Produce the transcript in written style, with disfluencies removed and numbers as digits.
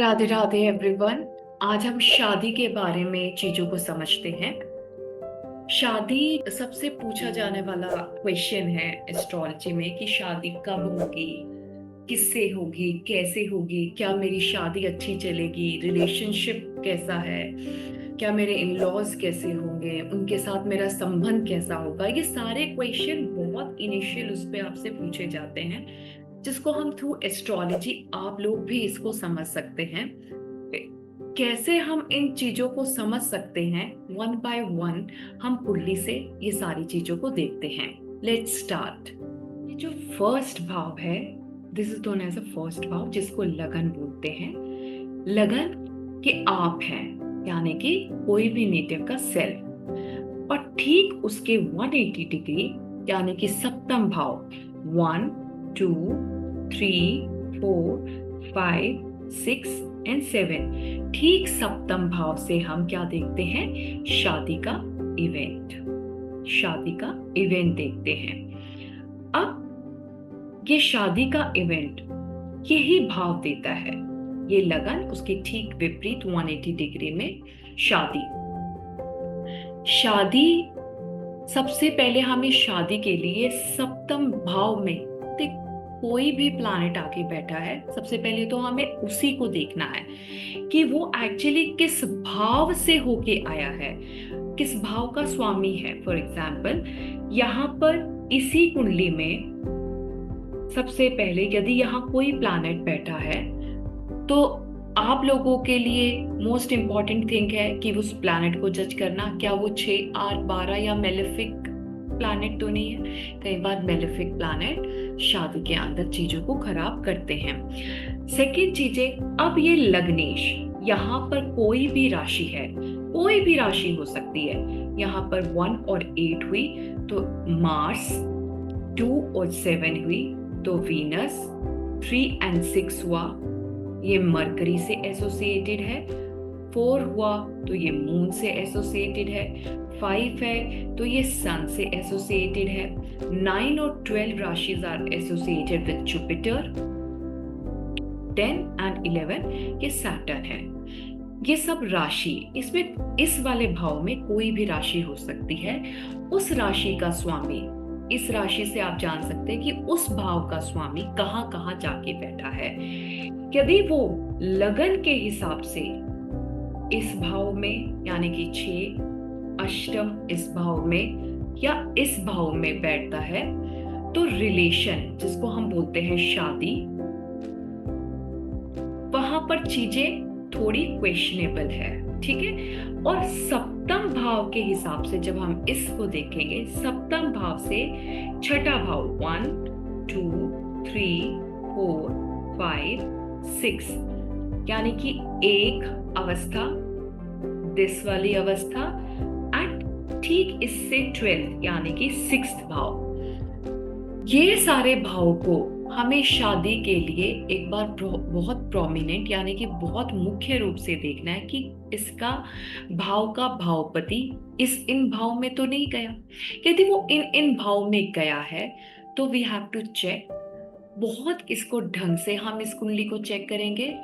Radhe Radhe everyone. आज हम शादी के बारे में चीजों को समझते हैं। शादी सबसे पूछा जाने वाला क्वेश्चन है एस्ट्रोलॉजी में कि शादी कब होगी, किससे होगी, कैसे होगी, क्या मेरी शादी अच्छी चलेगी, रिलेशनशिप कैसा है, क्या मेरे इन लॉज कैसे होंगे, उनके साथ मेरा संबंध कैसा होगा। ये सारे क्वेश्चन बहुत इनिशियल उस पे आपसे पूछे जाते हैं, जिसको हम थ्रू एस्ट्रोलॉजी आप लोग भी इसको समझ सकते हैं। कैसे हम इन चीजों को समझ सकते हैं, वन बाय वन हम कुंडली से ये सारी चीजों को देखते हैं। Let's start. ये जो फर्स्ट भाव है, this is known as a first भाव, जिसको लगन बोलते हैं। लगन के आप हैं, यानी कि कोई भी नेटिव का सेल्फ, और ठीक उसके 180 डिग्री यानी कि सप्तम भाव, 1 2 3 4 5 6 एंड 7, ठीक सप्तम भाव से हम क्या देखते हैं, शादी का इवेंट। शादी का इवेंट देखते हैं। अब ये शादी का इवेंट यही भाव देता है, ये लगन उसके ठीक विपरीत 180 डिग्री में शादी। शादी सबसे पहले हमें शादी के लिए सप्तम भाव में कोई भी प्लैनेट आके बैठा है, सबसे पहले तो हमें उसी को देखना है कि वो एक्चुअली किस भाव से होके आया है, किस भाव का स्वामी है। फॉर एग्जाम्पल, यहाँ पर इसी कुंडली में सबसे पहले यदि यहाँ कोई प्लैनेट बैठा है, तो आप लोगों के लिए मोस्ट इंपॉर्टेंट थिंग है कि उस प्लैनेट को जज करना, क्या वो 6 8 12 या मेलेफिक प्लैनेट तो नहीं है। कई बार मेलेफिक प्लैनेट शादी के अंदर चीजों को खराब करते हैं। सेकेंड चीजें, अब ये लग्नेश, यहाँ पर कोई भी राशि है, कोई भी राशि हो सकती है। यहाँ पर 1 और 8 हुई तो मार्स, 2 और 7 हुई तो वीनस, 3 एंड 6 हुआ ये मरकरी से एसोसिएटेड है, 4 हुआ तो ये मून से एसोसिएटेड है, 5 है तो ये सन से एसोसिएटेड है, 9 और 12 राशिज are associated with Jupiter, 10 and 11 ये सैटर्न है। ये सब राशि, इसमें इस वाले भाव में कोई भी राशि हो सकती है। उस राशि का स्वामी, इस राशि से आप जान सकते हैं कि उस भाव का स्वामी कहाँ कहाँ जाके बैठा है। यदि वो लगन के हिसाब से इस भाव में यानी कि 6 अष्टम इस भाव में या इस भाव में बैठता है, तो रिलेशन जिसको हम बोलते हैं शादी, वहां पर चीजें थोड़ी क्वेश्चनेबल है, ठीक है। और सप्तम भाव के हिसाब से जब हम इसको देखेंगे, सप्तम भाव से छठा भाव 1 2 3 4 5 6 यानी कि एक अवस्था, दिस वाली अवस्था, एंड ठीक इससे 12 यानी कि 6th भाव। ये सारे भाव को हमें शादी के लिए एक बार बहुत प्रोमिनेंट यानी कि बहुत मुख्य रूप से देखना है कि इसका भाव का भावपति इन भाव में तो नहीं गया। यदि वो इन भाव में गया है तो वी हैव टू चेक, बहुत इसको ढंग से हम इस कुंडली को चेक करेंगे।